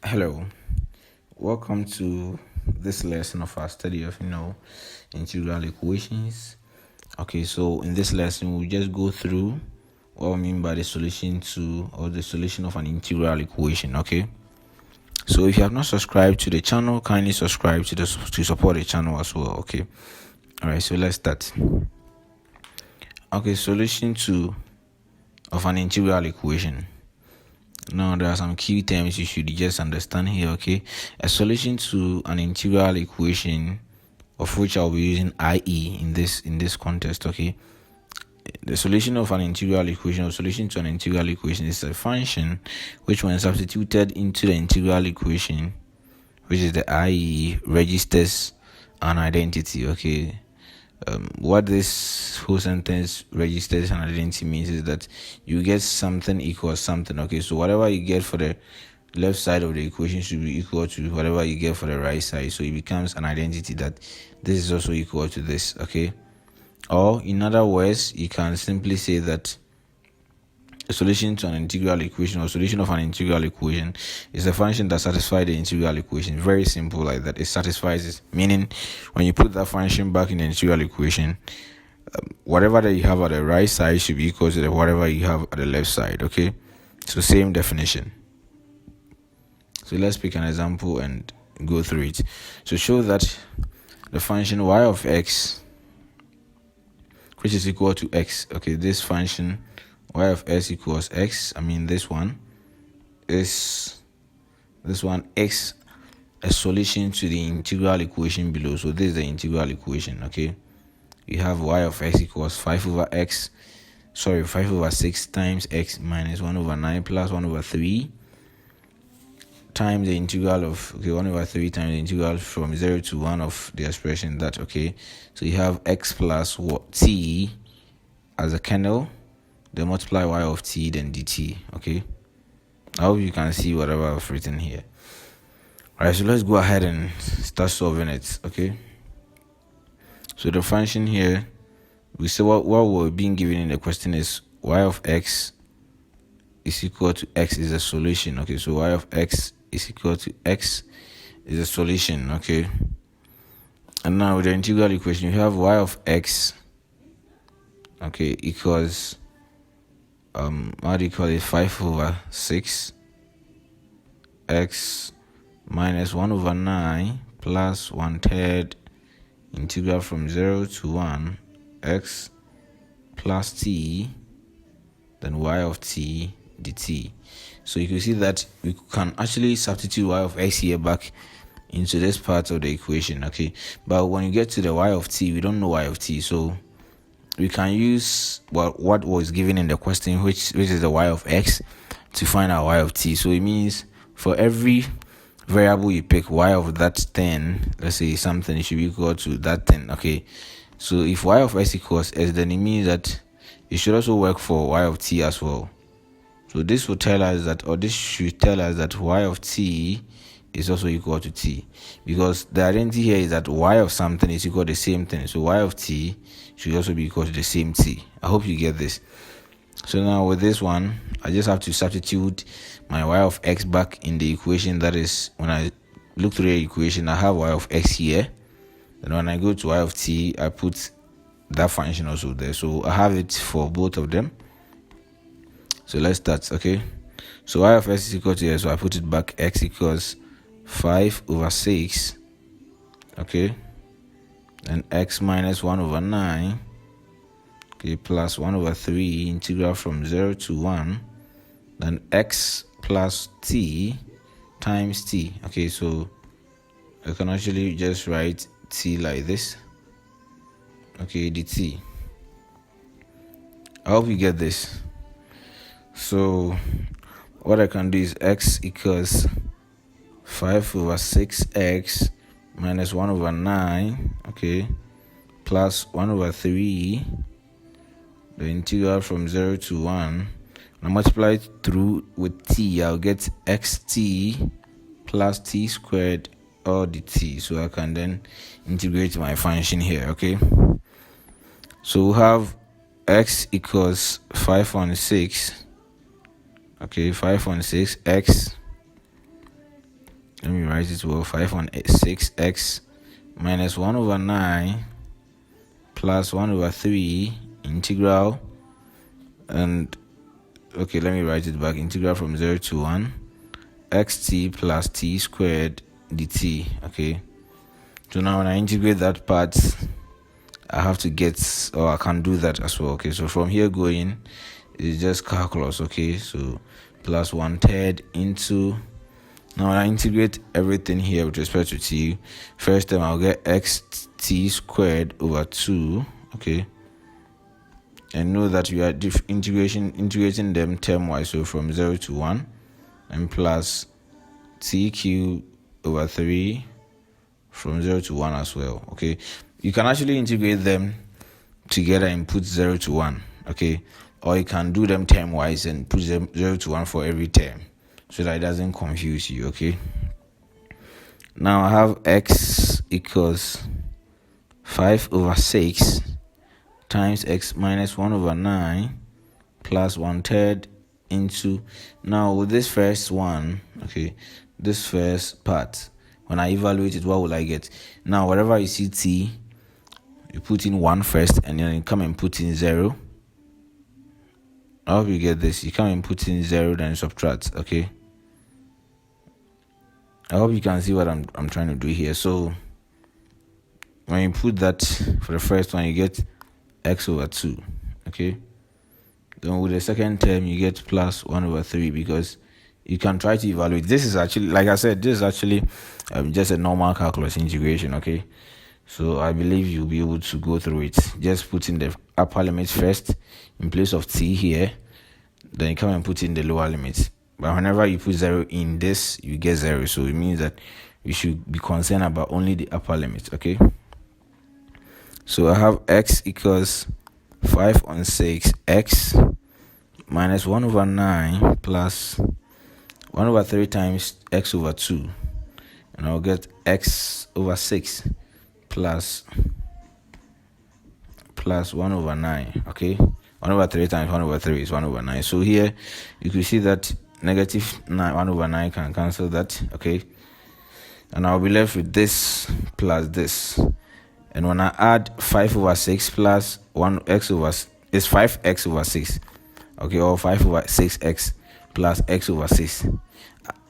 Hello, welcome to this lesson of our study of integral equations. Okay, so in this lesson we'll just go through what we mean by the solution to or the solution of an integral equation. Okay, so if you have not subscribed to the channel, kindly subscribe to support the channel as well. Okay, all right, so let's start. Okay, solution to of an integral equation. Now there are some key terms you should just understand here. Okay, a solution to an integral equation, of which I'll be using IE in this context. Okay, the solution of an integral equation or solution to an integral equation is a function which, when substituted into the integral equation, which is the IE, registers an identity. Okay, what this whole sentence registers an identity means is that you get something equals something. Okay, so whatever you get for the left side of the equation should be equal to whatever you get for the right side, so it becomes an identity that this is also equal to this. Okay, or in other words, you can simply say that a solution to an integral equation or solution of an integral equation is a function that satisfies the integral equation. Very simple like that. It satisfies it, meaning when you put that function back in the integral equation, whatever that you have at the right side should be equal to whatever you have at the left side. Okay, so same definition. So let's pick an example and go through it. So show that the function y of x, which is equal to x. Okay, this function y of x equals x. This one is x, a solution to the integral equation below. So this is the integral equation. Okay, you have y of x equals 5 over 6 times x minus 1 over 9 plus 1 over 3 times the integral of 1 over 3 times the integral from 0 to 1 of the expression that. Okay, so you have x plus t as a kernel, then multiply y of t, then dt. Okay, I hope you can see whatever I've written here. Alright, so let's go ahead and start solving it. Okay, so the function here, we say what we're being given in the question is y of x is equal to x is a solution. Okay, so y of x is equal to x is a solution. Okay, and now with the integral equation, you have y of x, okay, equals 5 over 6 x minus 1 over 9 plus 1/3 integral from 0 to 1 x plus t, then y of t dt. So you can see that we can actually substitute y of x here back into this part of the equation. Okay, but when you get to the y of t, we don't know y of t, so we can use what was given in the question, which is the y of x, to find out y of t. So it means for every variable you pick, y of that thing, let's say something, it should be equal to that thing. Okay, so if y of x equals s, then it means that it should also work for y of t as well. So this will tell us that, or this should tell us that y of t is also equal to t, because the identity here is that y of something is equal to the same thing. So y of t should also be equal to the same t. I hope you get this. So now with this one, I just have to substitute my y of x back in the equation. That is, when I look through the equation, I have y of x here. And when I go to y of t, I put that function also there. So I have it for both of them. So let's start. Okay, so y of x is equal to x, so I put it back. X equals 5 over 6. Okay, and x minus 1 over 9. Okay, plus 1 over 3 integral from 0 to 1, then x plus t times t. Okay, so I can actually just write t like this. Okay, dt. I hope you get this. So what I can do is x equals 5 over 6x minus 1 over 9, okay, plus 1 over 3, the integral from 0 to 1. Now multiply through with t, I'll get xt plus t squared all dt. So I can then integrate my function here. Okay, so we have x equals 5 on 6. Okay, 5 on 6 x write it well. 5 on 6x minus 1 over 9 plus 1 over 3 integral, and okay, let me write it back. Integral from 0 to 1 xt plus t squared dt. Okay, so now when I integrate that part, I have to get, or I can do that as well. Okay, so from here going, it's just calculus. Okay, so plus 1/3 into, now when I integrate everything here with respect to t, first time I'll get xt squared over 2. Okay, and know that we are integrating them term-wise, so from 0 to 1, and plus t cubed over 3 from 0 to 1 as well. Okay, you can actually integrate them together and put 0 to 1. Okay, or you can do them term-wise and put them 0 to 1 for every term, so that it doesn't confuse you. Okay, now I have x equals 5 over 6 times x minus 1 over 9 plus 1/3 into, now with this first one, okay, this first part, when I evaluate it, what will I get? Now wherever you see t, you put in 1 first, and then you come and put in 0. I hope you get this. You come and put in 0, then subtract. Okay, I hope you can see what I'm trying to do here. So when you put that for the first one, you get x over 2. Okay, then with the second term, you get plus 1 over 3, because you can try to evaluate. This is actually, like I said, this is actually just a normal calculus integration. Okay, so I believe you'll be able to go through it. Just put in the upper limit first in place of t here, then you come and put in the lower limit. But whenever you put 0 in this, you get 0. So it means that you should be concerned about only the upper limit. Okay, so I have x equals 5 on 6 x minus 1 over 9 plus 1 over 3 times x over 2, and I'll get x over 6 plus 1 over 9. Okay, 1 over 3 times 1 over 3 is 1 over 9. So here you can see that negative 1 over 9 can cancel that. Okay, and I'll be left with this plus this, and when I add 5 over 6 plus 1 x over is 5x over 6. Okay, or 5 over 6x plus x over 6.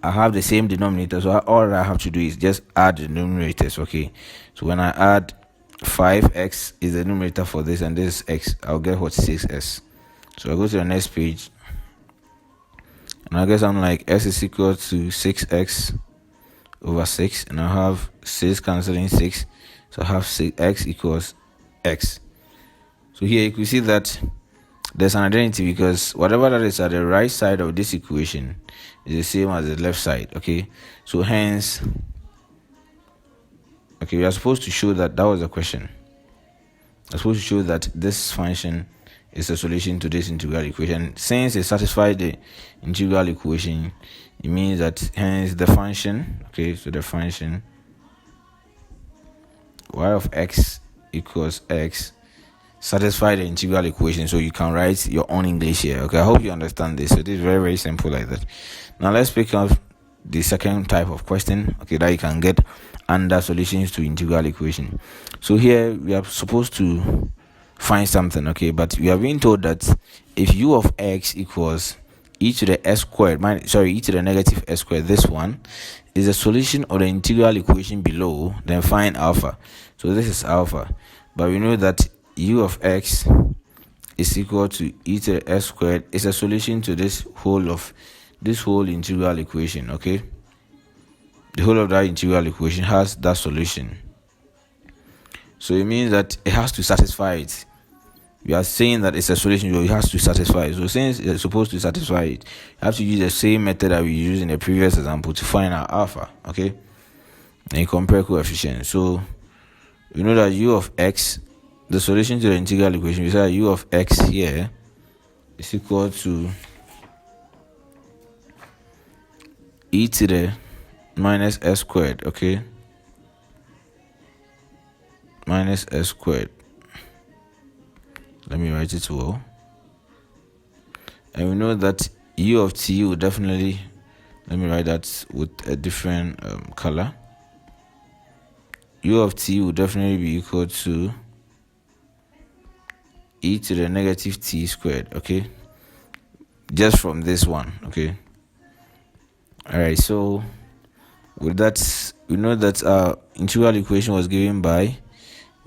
I have the same denominator, so all I have to do is just add the numerators. Okay, so when I add 5x is the numerator for this, and this is x, I'll get what, 6s. So I go to the next page, and I guess I'm like s is equal to 6x over 6, and I have 6 cancelling 6, so I have 6x equals x. So here you can see that there's an identity, because whatever that is at the right side of this equation is the same as the left side. Okay, so hence, okay, we are supposed to show that was the question. We're supposed to show that this function is a solution to this integral equation. Since it satisfies the integral equation, it means that hence the function, okay, so the function y of x equals x satisfy the integral equation. So you can write your own English here. Okay, I hope you understand this. So it is very, very simple like that. Now let's pick up the second type of question, okay, that you can get under solutions to integral equation. So here we are supposed to find something, okay, but we are being told that if u of x equals e to the s squared, e to the negative s squared, this one is a solution of the integral equation below, then find alpha. So this is alpha, but we know that u of x is equal to e to the s squared is a solution to this whole integral equation. Okay, the whole of that integral equation has that solution, so it means that it has to satisfy it. We are saying that it's a solution, so it has to satisfy it. So since it's supposed to satisfy it, you have to use the same method that we used in the previous example to find our alpha. Okay, and you compare coefficients. So you know that u of x, the solution to the integral equation, we say u of x here is equal to e to the minus s squared. Okay, minus s squared. Let me write it well. And we know that u of t will definitely Let me write that with a different color. U of t will definitely be equal to e to the negative t squared, okay? Just from this one, okay? All right, so with that, we know that our integral equation was given by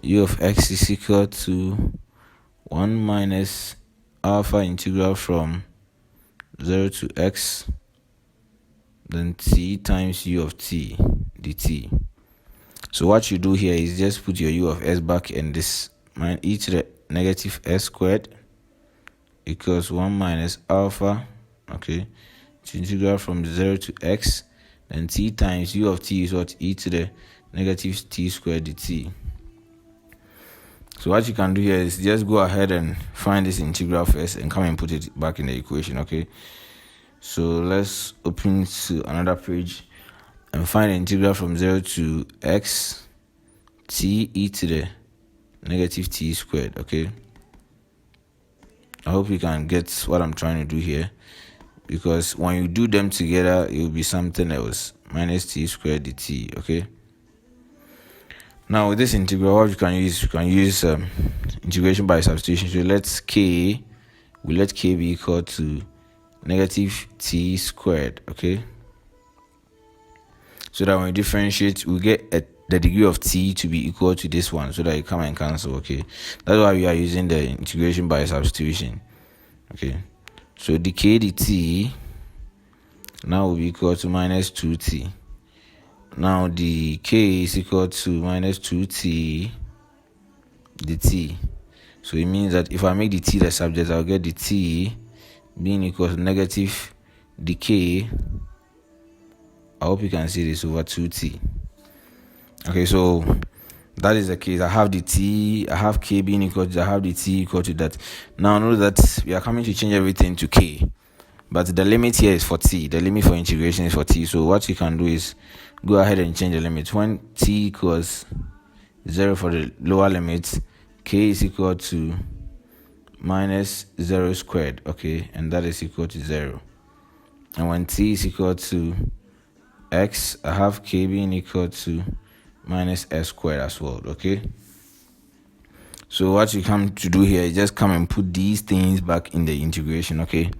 u of x is equal to 1 minus alpha integral from 0 to x, then t times u of t dt. So what you do here is just put your u of s back in this e to the negative s squared equals 1 minus alpha, okay, to integral from 0 to x, then t times u of t is what? E to the negative t squared dt. So what you can do here is just go ahead and find this integral first and come and put it back in the equation, okay? So let's open to another page and find the integral from 0 to x t e to the negative t squared, okay? I hope you can get what I'm trying to do here, because when you do them together, it will be something else. Minus t squared dt, okay? Now with this integral, what you can use integration by substitution. So let k be equal to negative t squared, okay? So that when we differentiate, we get the degree of t to be equal to this one, so that you come and cancel, okay? That's why we are using the integration by substitution, okay? So the k dt now will be equal to minus 2t. Now the k is equal to minus 2t dt. So it means that if I make the t the subject, I'll get the t being equal to negative the k. I hope you can see this, over 2t. Okay, so that is the case. I have the t, I have k being equal to, I have the t equal to that. Now know that we are coming to change everything to k, but the limit here is for t. The limit for integration is for t. So what you can do is go ahead and change the limit. When t equals 0 for the lower limit, k is equal to minus 0 squared, okay, and that is equal to 0. And when t is equal to x, I have k being equal to minus s squared as well, okay? So what you come to do here is just come and put these things back in the integration, okay?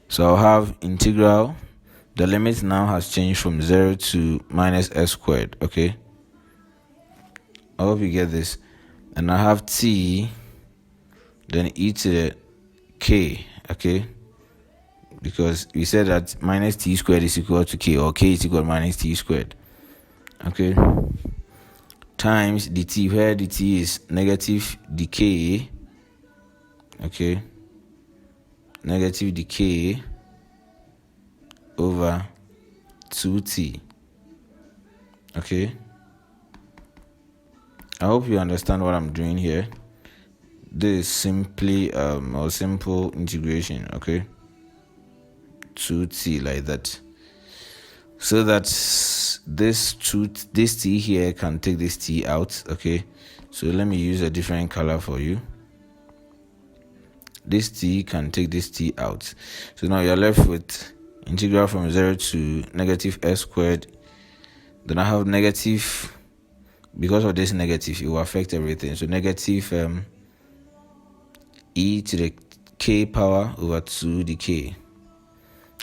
So I'll have integral, the limit now has changed from 0 to minus s squared, okay? I hope you get this. And I have t, then e to the k, okay? Because we said that minus t squared is equal to k, or k is equal to minus t squared, okay? Times dt, where dt is negative dk, okay? Negative dk over 2t, okay? I hope you understand what I'm doing here. This is simply a simple integration, okay? 2t like that, so that this t here can take this t out, okay? So let me use a different color for you. This t can take this t out, so now you're left with integral from 0 to negative s squared. Then I have negative, because of this negative, it will affect everything. So negative e to the k power over 2 dk.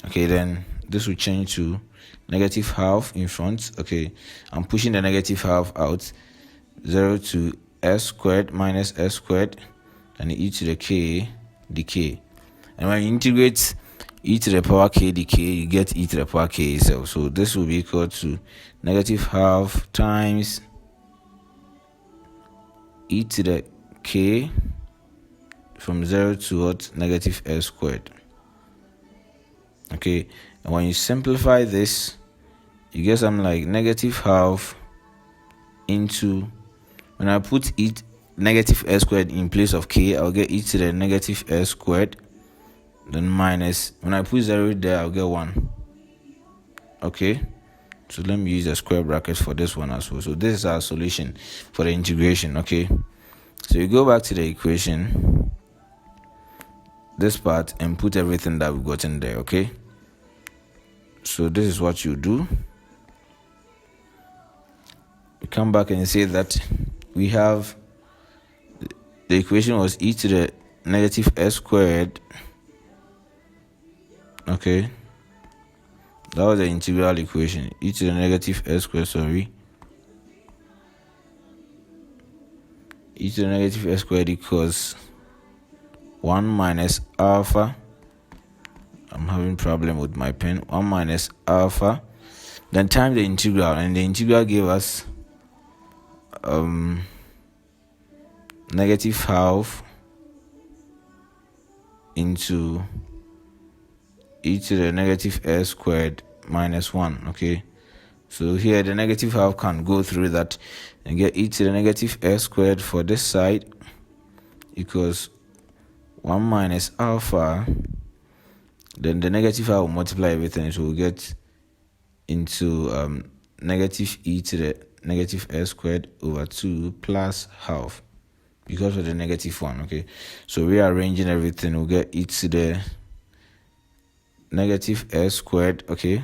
Okay, then this will change to negative half in front. Okay, I'm pushing the negative half out. 0 to s squared minus s squared, and e to the k dk. And when you integrate e to the power k dk, you get e to the power k itself. So this will be equal to negative half times e to the k from 0 to what? Negative s squared. Okay, and when you simplify this, you get something like negative half into, when I put negative s squared in place of k, I'll get e to the negative s squared, then minus, when I put 0 there, I'll get 1. Okay, so let me use a square bracket for this one as well. So this is our solution for the integration, okay? So you go back to the equation, this part, and put everything that we got in there, okay? So this is what you do. We come back and say that we have the equation was e to the negative s squared. Okay, that was the integral equation, e to the negative s squared, e to the negative s squared equals 1 minus alpha. I'm having problem with my pen. 1 minus alpha, then times the integral, and the integral gave us negative half into e to the negative s squared minus 1. Okay, so here the negative half can go through that and get e to the negative s squared for this side equals 1 minus alpha. Then the negative half will multiply everything, so we'll get into negative e to the negative s squared over 2 plus half because of the negative 1. Okay, so rearranging everything, we'll get e to the negative s squared. Okay,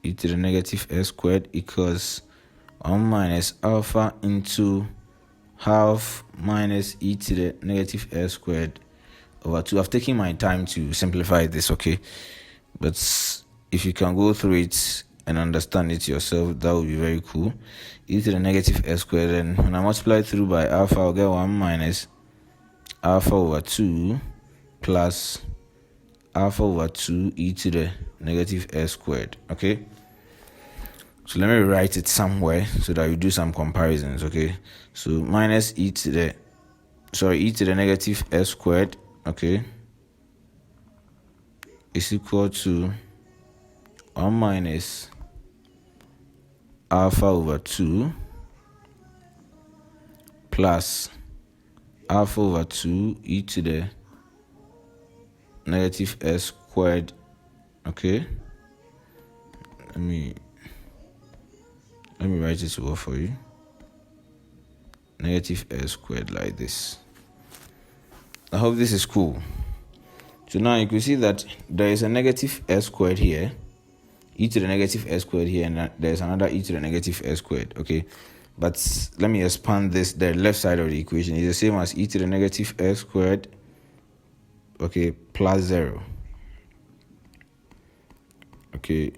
e to the negative s squared equals 1 minus alpha into half minus e to the negative s squared over 2. I've taken my time to simplify this, okay, but if you can go through it and understand it yourself, that would be very cool. E to the negative s squared, and when I multiply through by alpha, I'll get 1 minus alpha over 2 plus alpha over 2 e to the negative s squared. Okay, so let me write it somewhere so that you do some comparisons. Okay, so minus e to the negative s squared, okay, is equal to 1 minus alpha over 2 plus alpha over 2 e to the negative s squared. Okay, let me write it over for you. Negative s squared like this. I hope this is cool. So now you can see that there is a negative s squared here, e to the negative s squared here, and there's another e to the negative s squared. Okay, but let me expand this. The left side of the equation is the same as e to the negative s squared, okay, plus 0. Okay,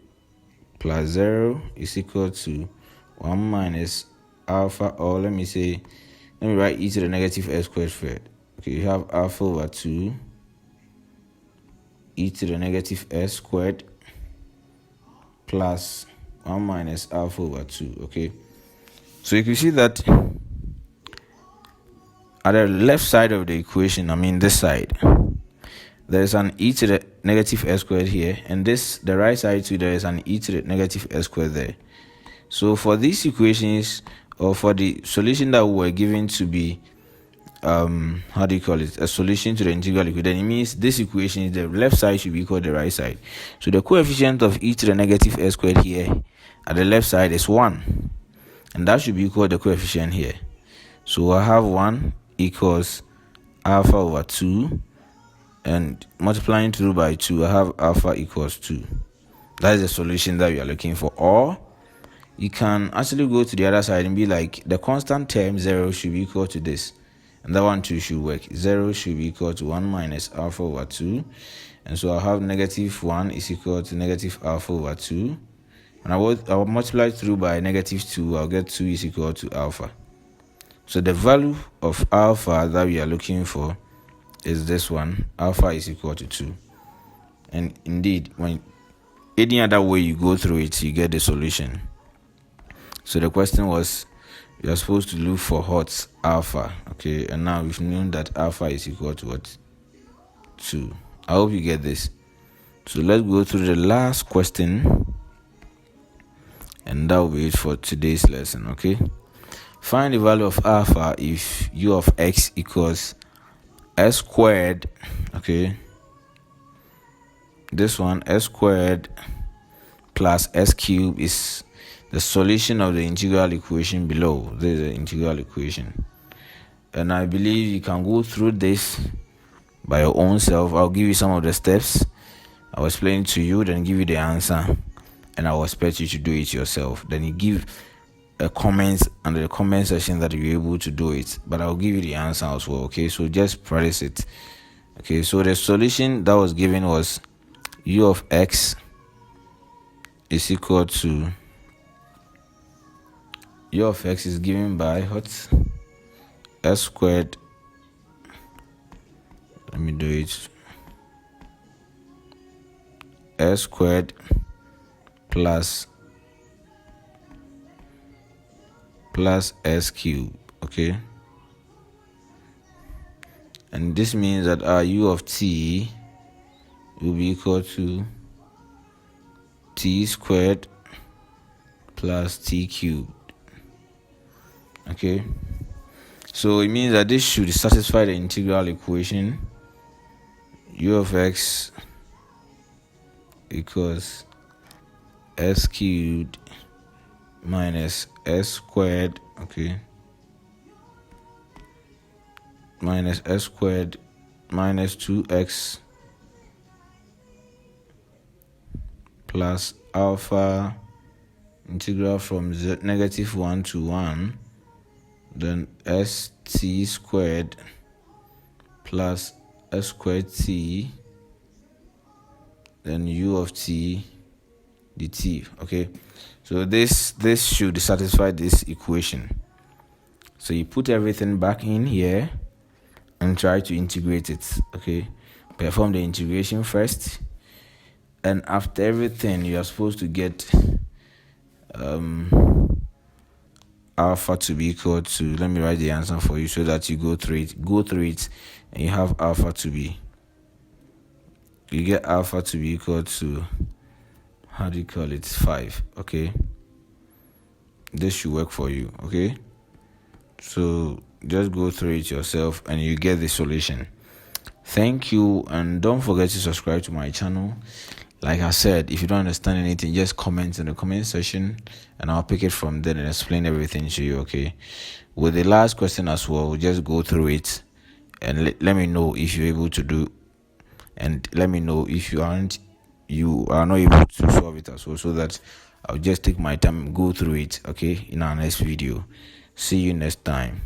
plus 0 is equal to 1 minus alpha, or let me write e to the negative s squared first. Okay, you have alpha over 2 e to the negative s squared plus 1 minus alpha over 2. Okay, so you can see that at the left side of the equation, I mean this side, there is an e to the negative s squared here, and the right side too, there is an e to the negative s squared there. So for these equations, or for the solution that we were given to be a solution to the integral equation, then it means this equation, the left side should be equal to the right side. So the coefficient of e to the negative s squared here at the left side is 1, and that should be equal to the coefficient here. So I have 1 equals alpha over 2, and multiplying through by 2, I have alpha equals 2. That is the solution that we are looking for. Or you can actually go to the other side and be like, the constant term 0 should be equal to this, and that one too should work. 0 should be equal to 1 minus alpha over 2, and so I have negative 1 is equal to negative alpha over 2, and I will multiply through by negative 2, I'll get 2 is equal to alpha. So the value of alpha that we are looking for is this one. Alpha is equal to 2. And indeed, when any other way you go through it, you get the solution. So the question was, you are supposed to look for what's alpha. Okay, and now we've known that alpha is equal to what? 2. I hope you get this. So let's go through the last question, and that will be it for today's lesson. Okay, find the value of alpha if u of x equals s squared. Okay, this one, s squared plus s cubed, is the solution of the integral equation below. This is the integral equation, and I believe you can go through this by your own self. I'll give you some of the steps, I'll explain it to you, then give you the answer, and I'll expect you to do it yourself. Then you give a comment under the comment section that you're able to do it, but I'll give you the answer as well. Okay, so just practice it. Okay, so the solution that was given was u of x is equal to u of x is given by what? S squared. Let me do it. S squared plus s cubed. Okay, and this means that our u of t will be equal to t squared plus t cubed. Okay, so it means that this should satisfy the integral equation u of x equals s cubed minus s squared, okay, minus s squared minus 2x plus alpha integral from -1 to 1, then st squared plus s squared t, then u of t dt. Okay, so this should satisfy this equation. So you put everything back in here and try to integrate it. Okay, perform the integration first, and after everything you are supposed to get alpha to be equal to, let me write the answer for you so that you go through it and you have alpha to be, you get alpha to be equal to, how do you call it, 5. Okay, this should work for you. Okay, so just go through it yourself and you get the solution. Thank you, and don't forget to subscribe to my channel. Like I said, if you don't understand anything, just comment in the comment section and I'll pick it from there and explain everything to you. Okay, with the last question as well, just go through it and let me know if you're able to do, and let me know if you are not able to solve it as well, so that I'll just take my time and go through it. Okay, in our next video. See you next time.